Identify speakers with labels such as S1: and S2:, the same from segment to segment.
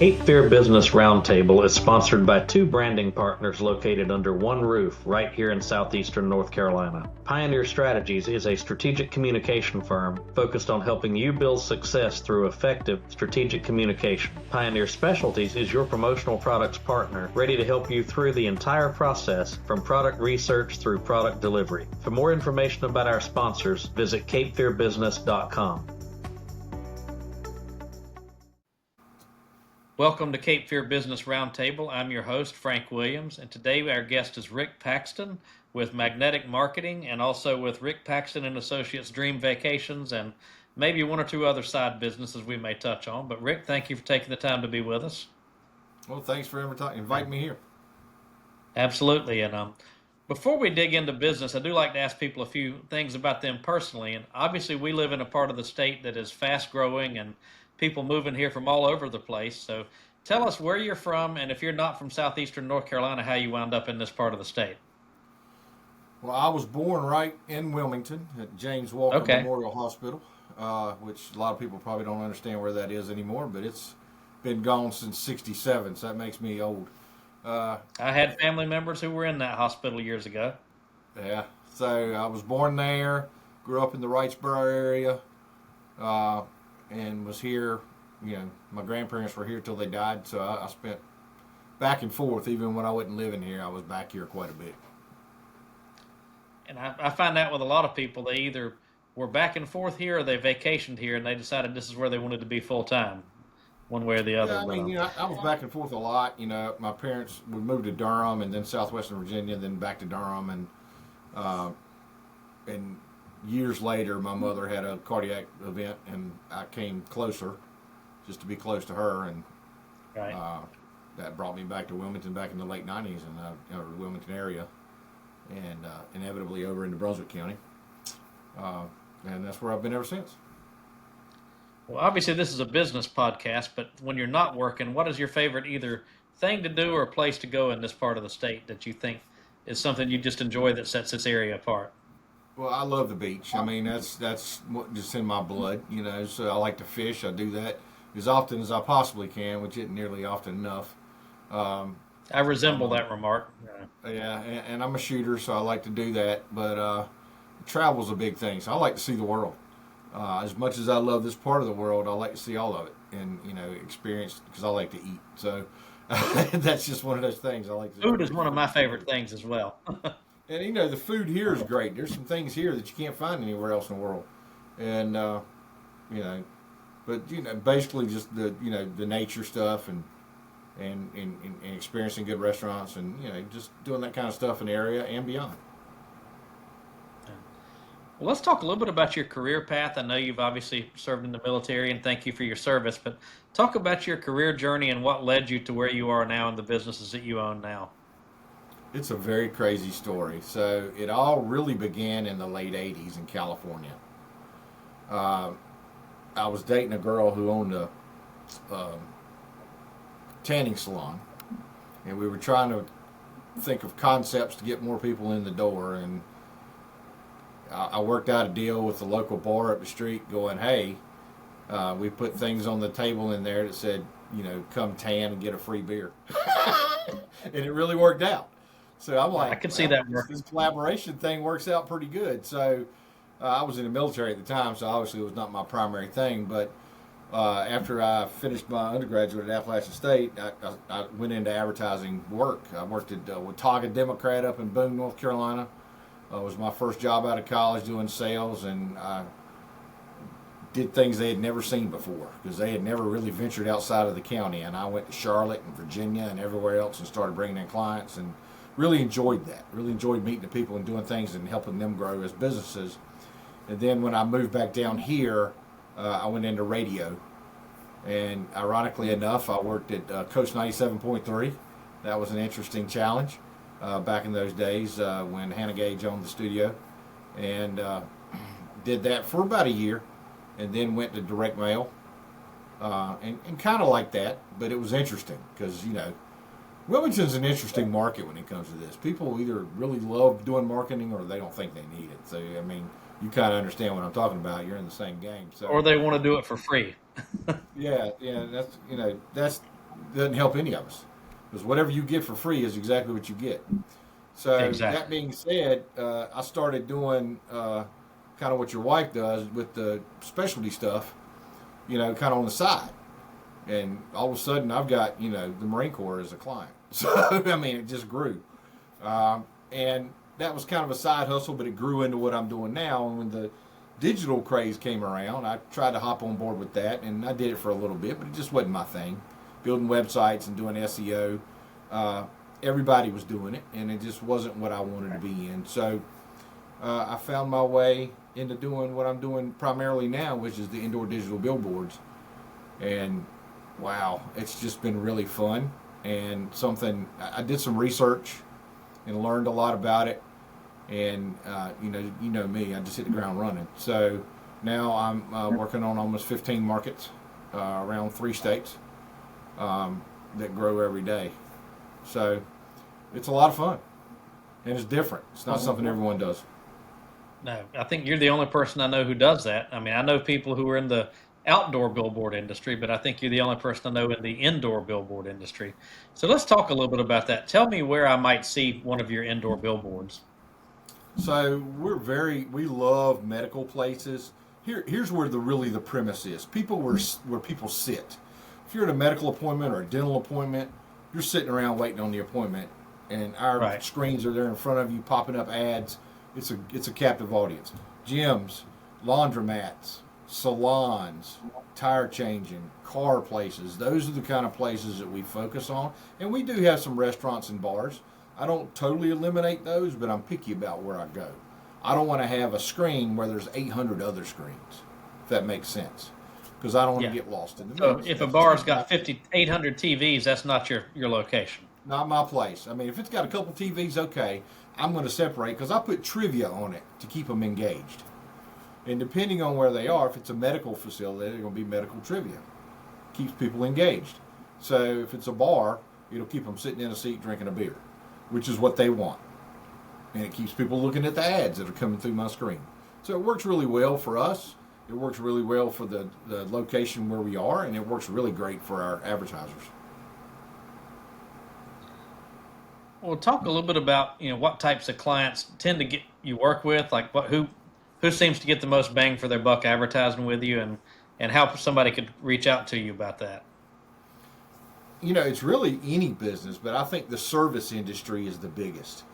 S1: Cape Fear Business Roundtable is sponsored by two branding partners located under one roof right here in southeastern North Carolina. Pioneer Strategies is a strategic communication firm focused on helping you build success through effective strategic communication. Pioneer Specialties is your promotional products partner, ready to help you through the entire process from product research through product delivery. For more information about our sponsors, visit capefearbusiness.com. Welcome to Cape Fear Business Roundtable. I'm your host, Frank Williams, and today our guest is Rick Paxton with Magnetic Marketing and also with Rick Paxton and Associates Dream Vacations and maybe one or two other side businesses we may touch on. But Rick, thank you for taking the time to be with us.
S2: Well, thanks for inviting me here.
S1: Absolutely. And before we dig into business, I do like to ask people a few things about them personally. And obviously, we live in a part of the state that is fast growing and people moving here from all over the place. So tell us where you're from, and if you're not from southeastern North Carolina, how you wound up in this part of the state.
S2: Well, I was born right in Wilmington at James Walker Memorial Hospital, which a lot of people probably don't understand where that is anymore, but it's been gone since '67, so that makes me old.
S1: I had family members who were in that hospital years ago.
S2: Yeah, so I was born there, grew up in the Wrightsboro area, and was here. My grandparents were here till they died, so I spent back and forth. Even when I wasn't living here, I was back here quite a bit.
S1: And I find that with a lot of people, they either were back and forth here or they vacationed here and they decided this is where they wanted to be full time, one way or the other.
S2: Yeah, I was back and forth a lot. My parents would move to Durham and then Southwestern Virginia, then back to Durham, and years later, my mother had a cardiac event, and I came closer, just to be close to her, and that brought me back to Wilmington back in the late '90s, and the Wilmington area, and inevitably over into Brunswick County, and that's where I've been ever since.
S1: Well, obviously, this is a business podcast, but when you're not working, what is your favorite either thing to do or place to go in this part of the state that you think is something you just enjoy that sets this area apart?
S2: Well, I love the beach. I mean, that's what just in my blood, so I like to fish. I do that as often as I possibly can, which isn't nearly often enough.
S1: I resemble that remark.
S2: Yeah, and I'm a shooter, so I like to do that. But travel's a big thing, so I like to see the world. As much as I love this part of the world, I like to see all of it and, experience, because I like to eat. So that's just one of those things I like to do.
S1: Food is one of my favorite things as well.
S2: And the food here is great. There's some things here that you can't find anywhere else in the world, and but basically just the nature stuff and experiencing good restaurants and just doing that kind of stuff in the area and beyond.
S1: Well, let's talk a little bit about your career path. I know you've obviously served in the military, and thank you for your service. But talk about your career journey and what led you to where you are now and the businesses that you own now.
S2: It's a very crazy story. So it all really began in the late '80s in California. I was dating a girl who owned a tanning salon, and we were trying to think of concepts to get more people in the door. And I worked out a deal with the local bar up the street going, hey, we put things on the table in there that said, come tan and get a free beer. And it really worked out. So I'm like,
S1: I can see that working.
S2: This collaboration thing works out pretty good. So I was in the military at the time, so obviously it was not my primary thing. But after I finished my undergraduate at Appalachian State, I went into advertising work. I worked at Watauga Democrat up in Boone, North Carolina. It was my first job out of college doing sales, and I did things they had never seen before because they had never really ventured outside of the county. And I went to Charlotte and Virginia and everywhere else and started bringing in clients and really enjoyed that. Really enjoyed meeting the people and doing things and helping them grow as businesses. And then when I moved back down here, I went into radio. And ironically enough, I worked at Coast 97.3. That was an interesting challenge back in those days when Hannah Gage owned the studio. And did that for about a year. And then went to direct mail. And kind of like that. But it was interesting because, Wilmington's an interesting market when it comes to this. People either really love doing marketing or they don't think they need it. So, I mean, you kind of understand what I'm talking about. You're in the same game. So,
S1: or they want to do it for free.
S2: yeah, that's doesn't help any of us, because whatever you get for free is exactly what you get. So
S3: Exactly.
S2: that being said, I started doing kind of what your wife does with the specialty stuff, kind of on the side. And all of a sudden, I've got, the Marine Corps as a client. So, I mean, it just grew. And that was kind of a side hustle, but it grew into what I'm doing now. And when the digital craze came around, I tried to hop on board with that, and I did it for a little bit, but it just wasn't my thing. Building websites and doing SEO, everybody was doing it, and it just wasn't what I wanted to be in. So I found my way into doing what I'm doing primarily now, which is the indoor digital billboards. And wow, it's just been really fun, and something I did some research and learned a lot about it. And you know me, I just hit the ground running. So now I'm working on almost 15 markets around 3 states that grow every day. So it's a lot of fun, and it's different. It's not something everyone does.
S3: No, I think you're the only person I know who does that. I mean, I know people who are in the outdoor billboard industry, but I think you're the only person I know in the indoor billboard industry. So let's talk a little bit about that. Tell me where I might see one of your indoor billboards.
S2: So we love medical places. Here's where the premise is. Where people sit. If you're at a medical appointment or a dental appointment, you're sitting around waiting on the appointment, and our screens are there in front of you, popping up ads. It's a captive audience. Gyms, laundromats, salons, tire changing, car places. Those are the kind of places that we focus on. And we do have some restaurants and bars. I don't totally eliminate those, but I'm picky about where I go. I don't want to have a screen where there's 800 other screens, if that makes sense, because I don't want to get lost in the
S3: So
S2: mix.
S3: if a bar's got 800 TVs, that's not your location.
S2: Not my place. I mean, if it's got a couple TVs, okay, I'm going to separate, because I put trivia on it to keep them engaged. And depending on where they are, if it's a medical facility, they're going to be medical trivia. Keeps people engaged. So if it's a bar, it'll keep them sitting in a seat drinking a beer, which is what they want. And it keeps people looking at the ads that are coming through my screen. So it works really well for us. It works really well for the location where we are, and it works really great for our advertisers.
S3: Well, talk a little bit about what types of clients tend to get you work with, like who seems to get the most bang for their buck advertising with you, and how somebody could reach out to you about that.
S2: It's really any business, but I think the service industry is the biggest.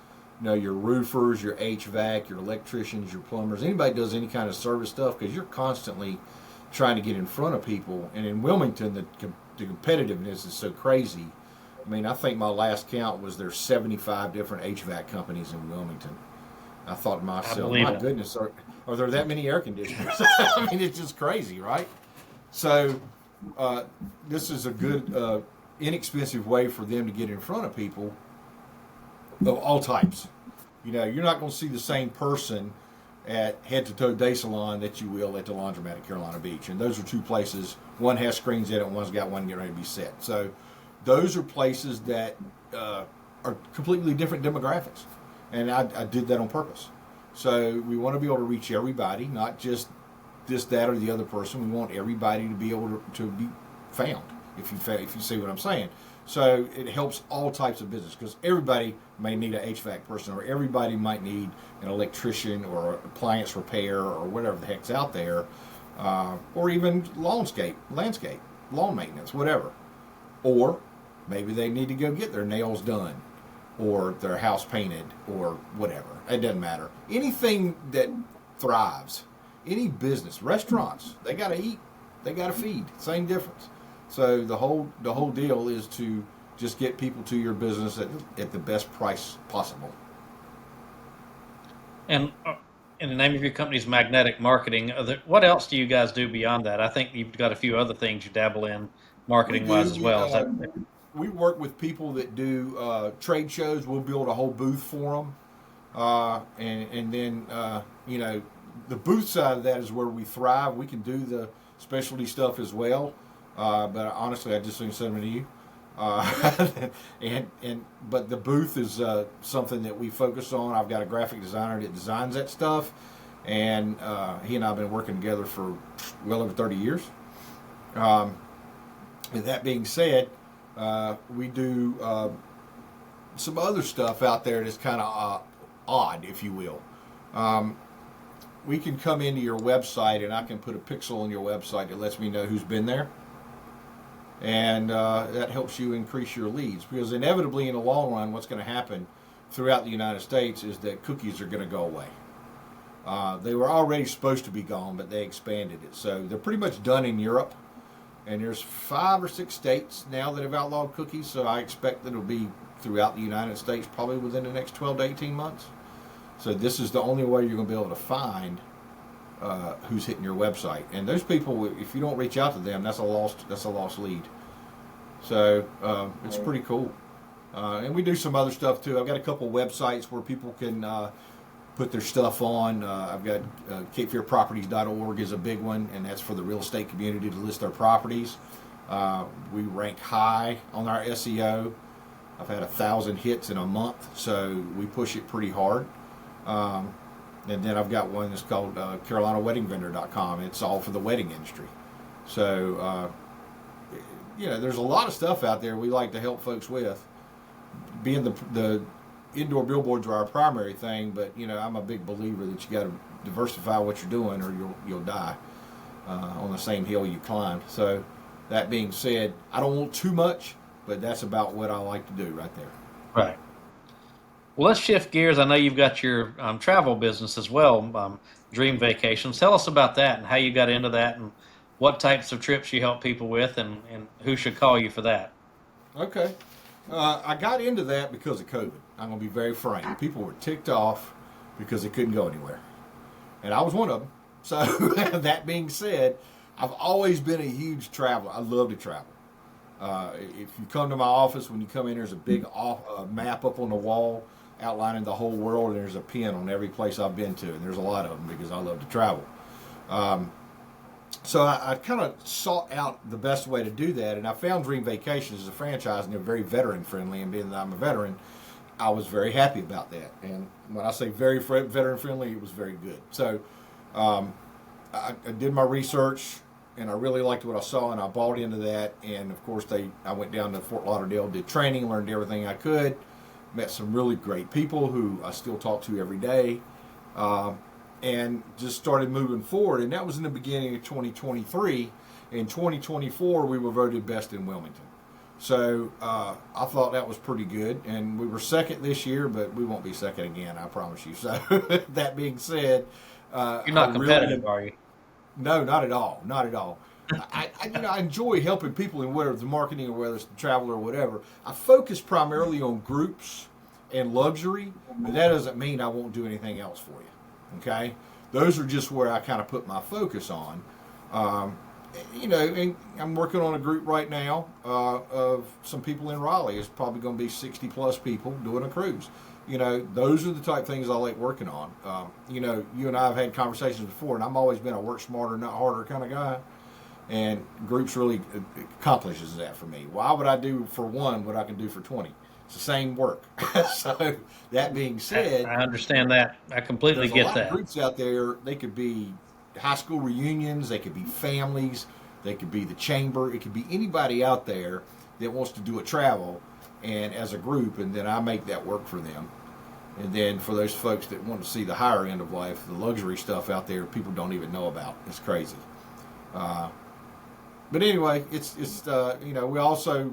S2: Your roofers, your HVAC, your electricians, your plumbers, anybody does any kind of service stuff, because you're constantly trying to get in front of people. And in Wilmington, the competitiveness is so crazy. I mean, I think my last count was there's 75 different HVAC companies in Wilmington. I thought to myself, my goodness, are there that many air conditioners? I mean, it's just crazy, right? So this is a good, inexpensive way for them to get in front of people of all types. You're not going to see the same person at Head to Toe Day Salon that you will at the laundromat at Carolina Beach. And those are 2 places. One has screens in it, one's got one getting ready to be set. So those are places that are completely different demographics. And I did that on purpose. So we want to be able to reach everybody, not just this, that, or the other person. We want everybody to be able to be found, if you see what I'm saying. So it helps all types of business, because everybody may need an HVAC person, or everybody might need an electrician or appliance repair or whatever the heck's out there, or even landscape, lawn maintenance, whatever. Or maybe they need to go get their nails done or their house painted or whatever. It doesn't matter. Anything that thrives, any business, restaurants, they got to eat, they got to feed, same difference. So the whole deal is to just get people to your business at the best price possible.
S3: And in the name of your company's Magnetic Marketing, what else do you guys do beyond that? I think you've got a few other things you dabble in marketing-wise as well.
S2: We work with people that do trade shows. We'll build a whole booth for them. And then, the booth side of that is where we thrive. We can do the specialty stuff as well. But honestly, I just think send them to you. But the booth is something that we focus on. I've got a graphic designer that designs that stuff, and he and I have been working together for well over 30 years. And that being said, We do some other stuff out there that's kind of odd, if you will. We can come into your website and I can put a pixel on your website that lets me know who's been there. And that helps you increase your leads, because inevitably in the long run what's going to happen throughout the United States is that cookies are going to go away. They were already supposed to be gone, but they expanded it. So they're pretty much done in Europe. And there's 5 or 6 states now that have outlawed cookies, so I expect that it'll be throughout the United States probably within the next 12 to 18 months. So this is the only way you're going to be able to find who's hitting your website. And those people, if you don't reach out to them, that's a lost lead. So it's pretty cool. And we do some other stuff too. I've got a couple websites where people can put their stuff on. I've got CapeFairProperties.org is a big one, and that's for the real estate community to list their properties. We rank high on our SEO. I've had 1,000 hits in a month, so we push it pretty hard. And then I've got one that's called CarolinaWeddingVendor.com. It's all for the wedding industry. So, there's a lot of stuff out there we like to help folks with. Being the indoor billboards are our primary thing, but I'm a big believer that you got to diversify what you're doing, or you'll die on the same hill you climbed. So, that being said, I don't want too much, but that's about what I like to do right there.
S3: Right. Well, let's shift gears. I know you've got your travel business as well, Dream Vacations. Tell us about that and how you got into that, and what types of trips you help people with, and who should call you for that.
S2: Okay. I got into that because of COVID. I'm going to be very frank. People were ticked off because they couldn't go anywhere. And I was one of them. So that being said, I've always been a huge traveler. I love to travel. If you come to my office, when you come in, there's a big map up on the wall outlining the whole world, and there's a pin on every place I've been to, and there's a lot of them because I love to travel. So I kind of sought out the best way to do that, and I found Dream Vacations as a franchise, and they're very veteran friendly, and being that I'm a veteran, I was very happy about that. And when I say very veteran friendly, it was very good. So I did my research, and I really liked what I saw, and I bought into that. And of course, I went down to Fort Lauderdale, did training, learned everything I could, met some really great people who I still talk to every day, and just started moving forward. And that was in the beginning of 2023. In 2024, we were voted best in Wilmington. So I thought that was pretty good. And we were second this year, but we won't be second again, I promise you. So that being said,
S3: you're not competitive, are you?
S2: No, not at all. Not at all. I enjoy helping people in whether it's marketing or whether it's travel or whatever. I focus primarily on groups and luxury, but that doesn't mean I won't do anything else for you. Okay? Those are just where I kind of put my focus on. And I'm working on a group right now of some people in Raleigh. It's probably going to be 60 plus people doing a cruise. Those are the type of things I like working on. You and I have had conversations before, and I've always been a work smarter, not harder kind of guy. And groups really accomplishes that for me. Why would I do for one what I can do for 20? It's the same work. So that being said,
S3: I understand that. I completely get that.
S2: There's a lot of groups out there. They could be high school reunions. They could be families. They could be the chamber. It could be anybody out there that wants to do a travel, and as a group, and then I make that work for them. And then for those folks that want to see the higher end of life, the luxury stuff out there, people don't even know about. It's crazy. But anyway, it's we also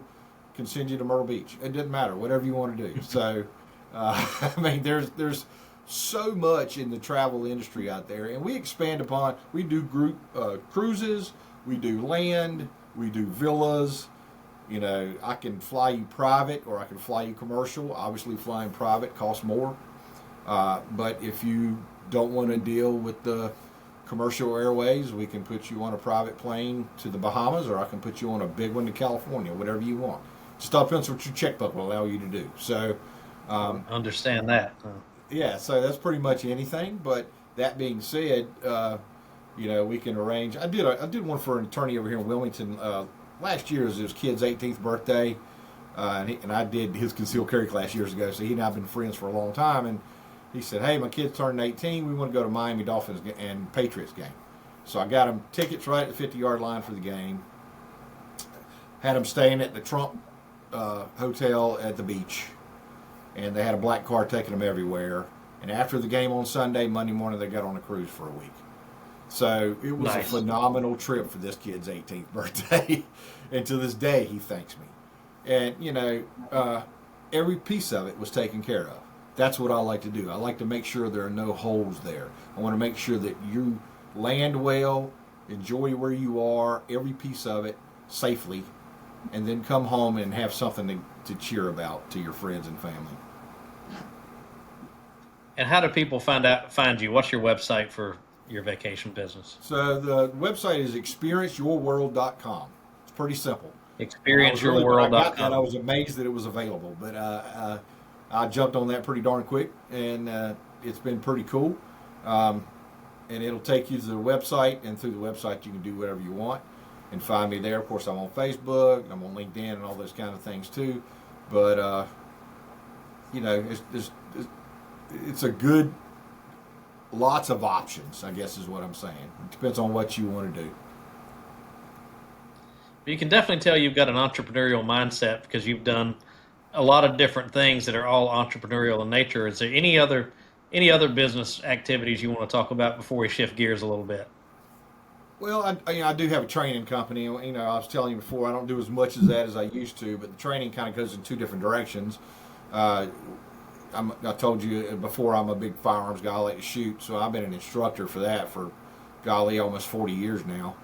S2: can send you to Myrtle Beach. It doesn't matter, whatever you want to do. So, there's so much in the travel industry out there, and we expand upon. We do group cruises, we do land, we do villas. I can fly you private or I can fly you commercial. Obviously, flying private costs more. But if you don't want to deal with the commercial airways, we can put you on a private plane to the Bahamas, or I can put you on a big one to California, whatever you want. Just depends what your checkbook will allow you to do. So,
S3: understand that.
S2: Yeah, so that's pretty much anything. But that being said, we can arrange. I did one for an attorney over here in Wilmington last year. It was his kid's 18th birthday, and I did his concealed carry class years ago. So he and I have been friends for a long time, and he said, "Hey, my kid's turning 18. We want to go to Miami Dolphins and Patriots game." So I got him tickets right at the 50-yard line for the game. Had him staying at the Trump hotel at the beach, and they had a black car taking them everywhere. And after the game on Sunday, Monday morning, they got on a cruise for a week. So it was a phenomenal trip for this kid's 18th birthday. And to this day, he thanks me. And, you know, every piece of it was taken care of. That's what I like to do. I like to make sure there are no holes there. I want to make sure that you land well, enjoy where you are, every piece of it, safely, and then come home and have something to cheer about to your friends and family.
S3: And how do people find you? What's your website for your vacation business?
S2: So the website is experienceyourworld.com. It's pretty simple.
S3: Experienceyourworld.com.
S2: When I got that, I was amazed that it was available, but I jumped on that pretty darn quick, and it's been pretty cool. And it'll take you to the website, and through the website you can do whatever you want and find me there. Of course, I'm on Facebook, I'm on LinkedIn, and all those kind of things too. But you know, it's a good, lots of options, I guess is what I'm saying. It depends on what you want to do.
S3: You can definitely tell you've got an entrepreneurial mindset because you've done a lot of different things that are all entrepreneurial in nature. Is there any other business activities you want to talk about before we shift gears a little bit?
S2: Well, I do have a training company. You know, I was telling you before, I don't do as much of that as I used to, but the training kind of goes in two different directions. I told you before, I'm a big firearms guy. I like to shoot, so I've been an instructor for that for, golly, almost 40 years now.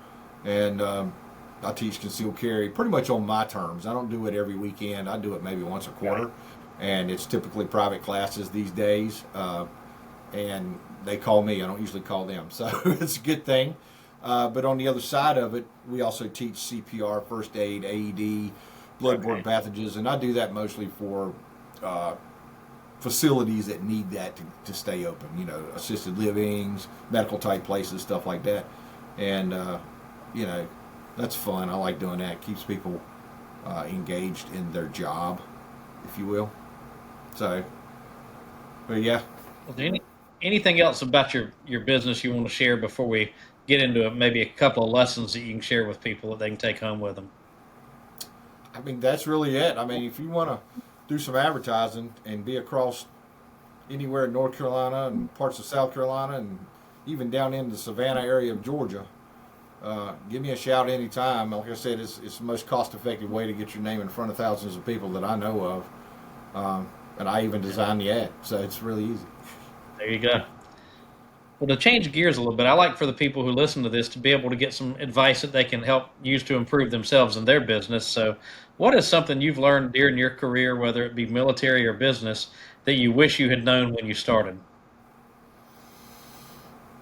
S2: And I teach concealed carry pretty much on my terms. I don't do it every weekend. I do it maybe once a quarter, and it's typically private classes these days. And they call me. I don't usually call them, so it's a good thing. But on the other side of it, we also teach CPR, first aid, AED, bloodborne pathogens, and I do that mostly for facilities that need that to stay open. You know, assisted livings, medical type places, stuff like that. And you know, that's fun. I like doing that. It keeps people engaged in their job, if you will. So, but yeah.
S3: Well, anything else about your business you want to share before we get into maybe a couple of lessons that you can share with people that they can take home with them?
S2: I mean, that's really it. I mean, if you want to do some advertising and be across anywhere in North Carolina and parts of South Carolina and even down in the Savannah area of Georgia, give me a shout anytime. Like I said, it's the most cost-effective way to get your name in front of thousands of people that I know of. And I even designed the ad, so it's really easy.
S3: There you go. Well, to change gears a little bit, I like for the people who listen to this to be able to get some advice that they can help use to improve themselves in their business. So what is something you've learned during your career, whether it be military or business, that you wish you had known when you started?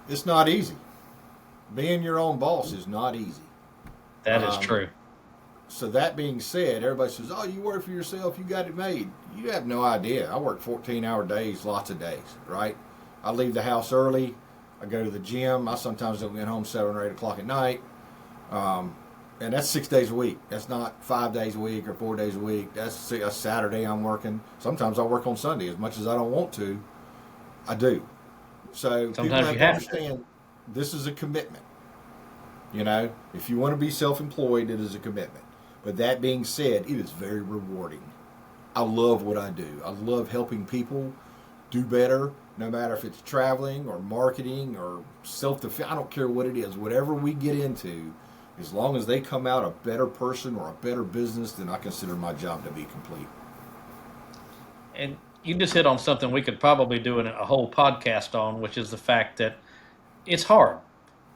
S2: It's not easy. Being your own boss is not easy.
S3: That is true.
S2: So that being said, everybody says, oh, you work for yourself, you got it made. You have no idea. I work 14-hour days, lots of days, right? I leave the house early. I go to the gym. I sometimes don't get home 7 or 8 o'clock at night. And that's 6 days a week. That's not 5 days a week or 4 days a week. That's a Saturday I'm working. Sometimes I work on Sunday. As much as I don't want to, I do. So
S3: sometimes
S2: people have to understand this is a commitment. You know, if you want to be self-employed, it is a commitment. But that being said, it is very rewarding. I love what I do. I love helping people do better, no matter if it's traveling or marketing or self-defense. I don't care what it is. Whatever we get into, as long as they come out a better person or a better business, then I consider my job to be complete.
S3: And you just hit on something we could probably do a whole podcast on, which is the fact that it's hard.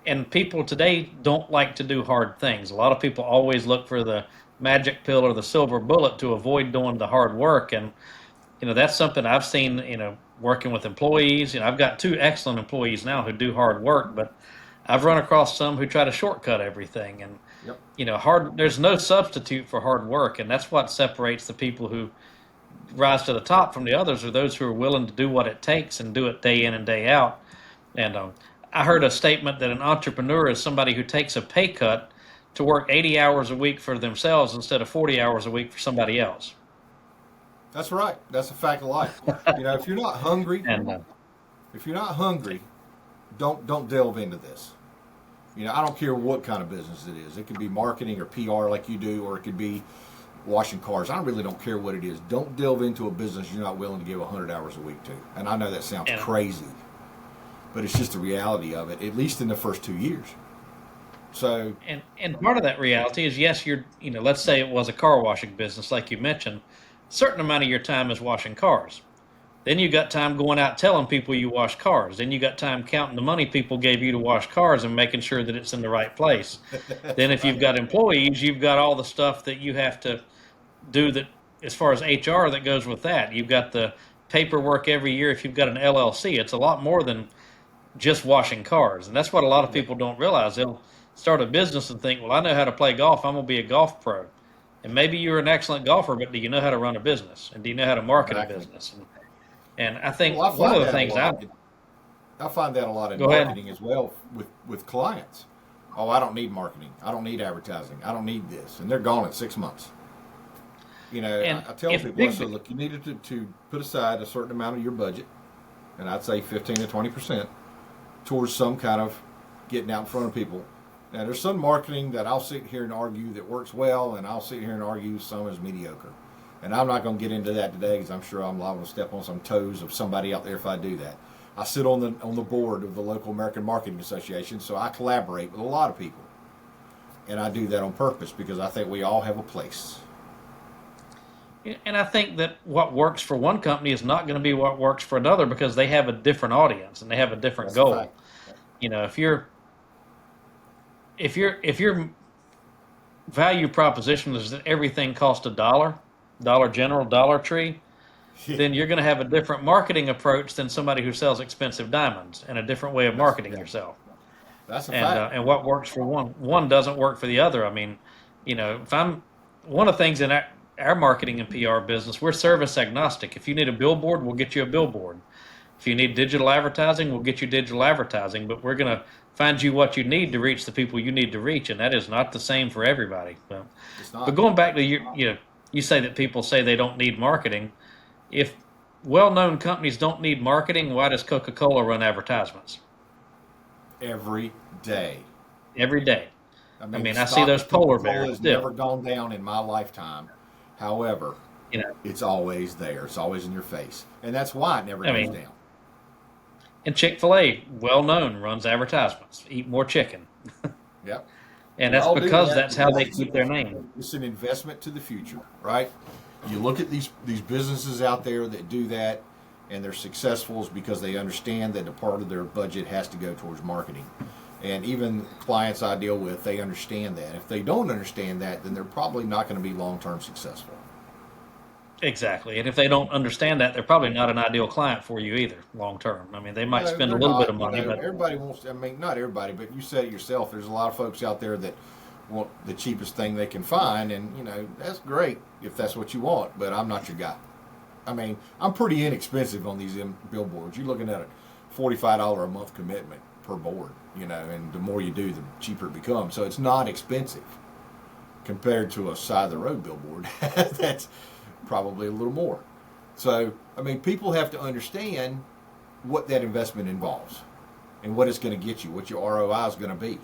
S3: And people today don't like to do hard things. A lot of people always look for the magic pill or the silver bullet to avoid doing the hard work. And, you know, that's something I've seen, you know, working with employees. You know, I've got 2 excellent employees now who do hard work, but I've run across some who try to shortcut everything. And, you know, there's no substitute for hard work. And that's what separates the people who rise to the top from the others, are those who are willing to do what it takes and do it day in and day out. And I heard a statement that an entrepreneur is somebody who takes a pay cut to work 80 hours a week for themselves instead of 40 hours a week for somebody else.
S2: That's right. That's a fact of life. You know, if you're not hungry, don't delve into this. You know, I don't care what kind of business it is. It could be marketing or PR like you do, or it could be washing cars. I really don't care what it is. Don't delve into a business you're not willing to give 100 hours a week to. And I know that sounds crazy, but it's just the reality of it, at least in the first 2 years. So,
S3: and part of that reality is, yes, let's say it was a car washing business, like you mentioned, a certain amount of your time is washing cars. Then you got time going out telling people you wash cars. Then you got time counting the money people gave you to wash cars and making sure that it's in the right place. Then if you've got employees, you've got all the stuff that you have to do that as far as HR that goes with that. You've got the paperwork every year. If you've got an LLC, it's a lot more than just washing cars. And that's what a lot of people don't realize. They'll start a business and think, well, I know how to play golf. I'm going to be a golf pro. And maybe you're an excellent golfer, but do you know how to run a business? And do you know how to market a business? And I think one of the things
S2: I find that a lot in marketing as well with clients. Oh, I don't need marketing. I don't need advertising. I don't need this. And they're gone in 6 months. I tell people, so look, you needed to put aside a certain amount of your budget, and I'd say 15 to 20%, towards some kind of getting out in front of people. Now, there's some marketing that I'll sit here and argue that works well, and I'll sit here and argue some is mediocre. And I'm not going to get into that today because I'm sure I'm liable to step on some toes of somebody out there if I do that. I sit on the board of the local American Marketing Association, so I collaborate with a lot of people. And I do that on purpose because I think we all have a place.
S3: And I think that what works for one company is not going to be what works for another because they have a different audience and they have a different goal. If your value proposition is that everything costs $1, Dollar General, Dollar Tree, then you're going to have a different marketing approach than somebody who sells expensive diamonds and a different way of marketing yourself.
S2: That's a fact.
S3: And what works for one doesn't work for the other. I mean, if I'm one of the things in our marketing and PR business, we're service agnostic. If you need a billboard, we'll get you a billboard. If you need digital advertising, we'll get you digital advertising. But we're going to find you what you need to reach the people you need to reach, and that is not the same for everybody. But going back to you say that people say they don't need marketing. If well-known companies don't need marketing, why does Coca-Cola run advertisements?
S2: Every day.
S3: Every day. I mean, I see those polar bears.
S2: It's never gone down in my lifetime. However, it's always there. It's always in your face. And that's why it never goes down.
S3: And Chick-fil-A, well-known, runs advertisements. Eat more chicken.
S2: Yep.
S3: And that's because that's how they keep their name.
S2: It's an investment to the future, right? You look at these businesses out there that do that, and they're successful is because they understand that a part of their budget has to go towards marketing. And even clients I deal with, they understand that. If they don't understand that, then they're probably not going to be long-term successful.
S3: Exactly. And if they don't understand that, they're probably not an ideal client for you either, long-term. I mean, they might spend a little bit of money. But
S2: everybody wants, not everybody, but you said it yourself, there's a lot of folks out there that want the cheapest thing they can find, and, that's great if that's what you want, but I'm not your guy. I mean, I'm pretty inexpensive on these billboards. You're looking at a $45 a month commitment per board, and the more you do, the cheaper it becomes. So it's not expensive compared to a side-of-the-road billboard. That's probably a little more. So, I mean, people have to understand what that investment involves and what it's going to get you, what your ROI is going to be.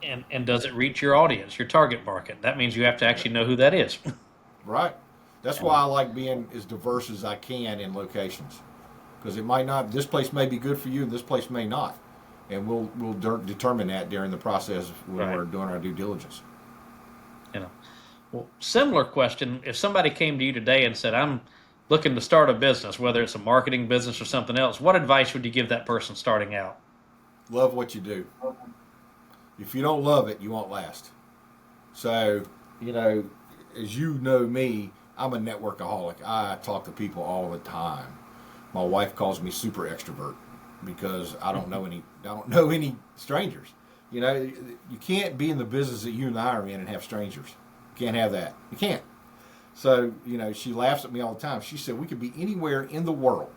S3: And does it reach your audience, your target market? That means you have to actually know who that is.
S2: Right. That's why I like being as diverse as I can in locations, because it might not. This place may be good for you, and this place may not, and we'll determine that during the process when we're doing our due diligence.
S3: Well, similar question: if somebody came to you today and said, "I'm looking to start a business, whether it's a marketing business or something else," what advice would you give that person starting out?
S2: Love what you do. If you don't love it, you won't last. So, as you know me, I'm a networkaholic. I talk to people all the time. My wife calls me super extrovert because I don't know any strangers. You can't be in the business that you and I are in and have strangers. You can't have that. You can't. So, she laughs at me all the time. She said we could be anywhere in the world,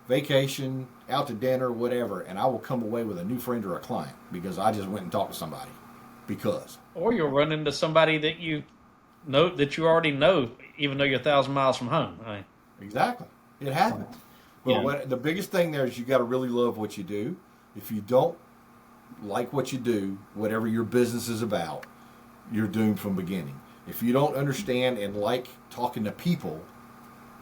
S2: vacation, out to dinner, whatever, and I will come away with a new friend or a client because I just went and talked to somebody. Or
S3: you'll run into somebody that you already know, even though you're 1,000 miles from home. Right?
S2: Exactly. It happens. But the biggest thing there is you got to really love what you do. If you don't like what you do, whatever your business is about, you're doomed from the beginning. If you don't understand and like talking to people,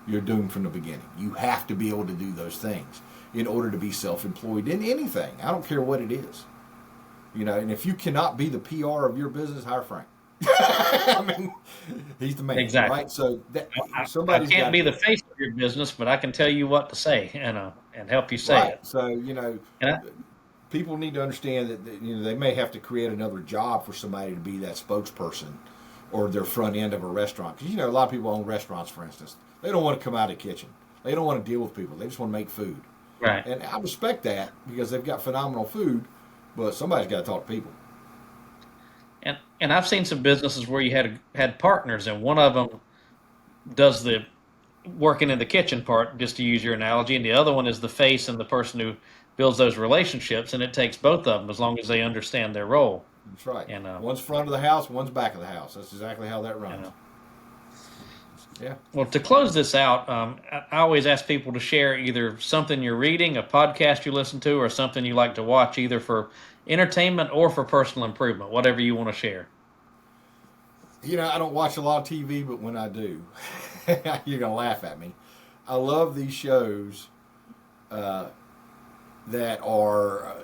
S2: you're doomed from the beginning. You have to be able to do those things in order to be self-employed in anything. I don't care what it is. And if you cannot be the PR of your business, hire Frank. I mean, he's the man,
S3: exactly.
S2: right? So
S3: I can't be the face of your business, but I can tell you what to say and help you say it.
S2: So people need to understand that they may have to create another job for somebody to be that spokesperson or their front end of a restaurant. Because a lot of people own restaurants, for instance. They don't want to come out of the kitchen. They don't want to deal with people. They just want to make food.
S3: Right.
S2: And I respect that because they've got phenomenal food, but somebody's got to talk to people.
S3: And I've seen some businesses where you had partners, and one of them does the working in the kitchen part, just to use your analogy, and the other one is the face and the person who builds those relationships, and it takes both of them as long as they understand their role.
S2: That's right.
S3: And
S2: one's front of the house, one's back of the house. That's exactly how that runs. Yeah.
S3: Well, to close this out, I always ask people to share either something you're reading, a podcast you listen to, or something you like to watch, either for entertainment or for personal improvement, whatever you want to share.
S2: I don't watch a lot of TV, but when I do, you're going to laugh at me. I love these shows that are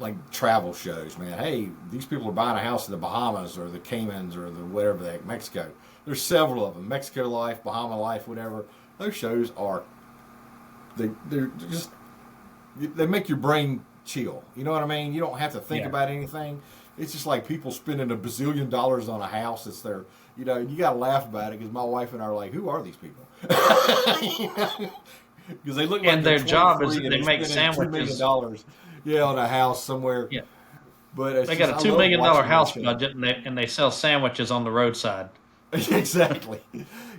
S2: like travel shows, man. Hey, these people are buying a house in the Bahamas or the Caymans or the whatever, Mexico. There's several of them, Mexico Life, Bahama Life, whatever. Those shows they're just, they make your brain chill. You know what I mean? You don't have to think about anything. It's just like people spending $1 bazillion on a house. It's their, you got to laugh about it because my wife and I are like, who are these people? Because they look like
S3: their job is they make sandwiches.
S2: $2 million, on a house somewhere.
S3: Yeah.
S2: But
S3: they got a $2 million house budget, and they sell sandwiches on the roadside.
S2: Exactly.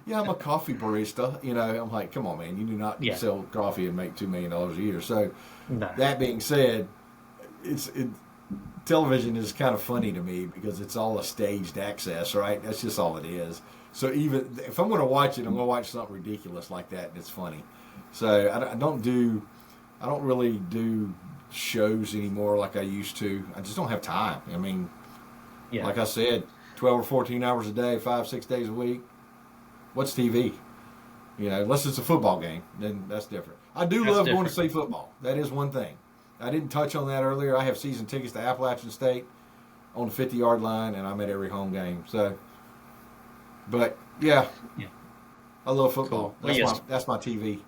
S2: Yeah, I'm a coffee barista. I'm like, come on, man, you do not sell coffee and make $2 million a year. So, That being said, television is kind of funny to me because it's all a staged access, right? That's just all it is. So even if I'm going to watch it, I'm going to watch something ridiculous like that, and it's funny. So I don't really do shows anymore like I used to. I just don't have time. I mean, like I said, 12 or 14 hours a day, 5-6 days a week. What's TV? Unless it's a football game, then that's different. I do love going to see football. That is one thing. I didn't touch on that earlier. I have season tickets to Appalachian State on the 50-yard line, and I'm at every home game. So, but I love football.
S3: Cool.
S2: That's my TV.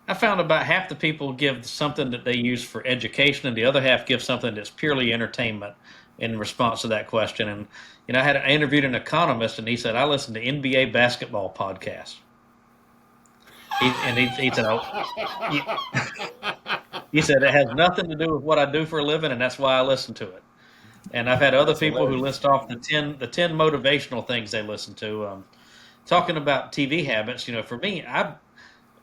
S3: I found about half the people give something that they use for education, and the other half give something that's purely entertainment in response to that question. And I interviewed an economist, and he said, I listen to NBA basketball podcasts. He said, he said it has nothing to do with what I do for a living, and that's why I listen to it. And I've had other people who list off the 10 motivational things they listen to. Talking about TV habits, for me,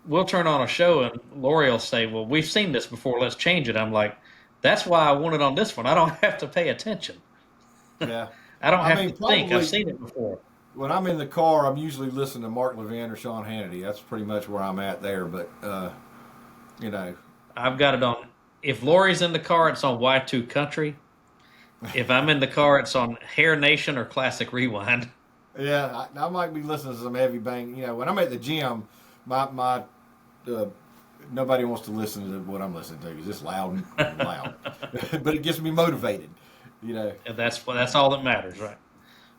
S3: we'll turn on a show and Lori will say, well, we've seen this before, let's change it. I'm like, that's why I want it on this one. I don't have to pay attention.
S2: Yeah.
S3: I don't have to think. I've seen it before.
S2: When I'm in the car, I'm usually listening to Mark Levin or Sean Hannity. That's pretty much where I'm at there. But,
S3: I've got it on. If Lori's in the car, it's on Y2 Country. If I'm in the car, it's on Hair Nation or Classic Rewind.
S2: Yeah, I might be listening to some heavy bang. When I'm at the gym, my nobody wants to listen to what I'm listening to because it's loud and loud. But it gets me motivated,
S3: And that's all that matters, right?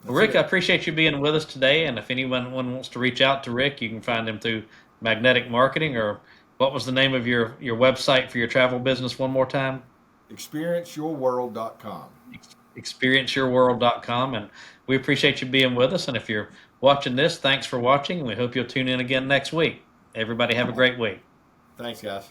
S3: Well, Rick, I appreciate you being with us today. And if anyone wants to reach out to Rick, you can find him through Magnetic Marketing, or what was the name of your website for your travel business one more time?
S2: ExperienceYourWorld.com.
S3: ExperienceYourWorld.com. And we appreciate you being with us. And if you're watching this, thanks for watching. And we hope you'll tune in again next week. Everybody have a great week.
S2: Thanks, guys.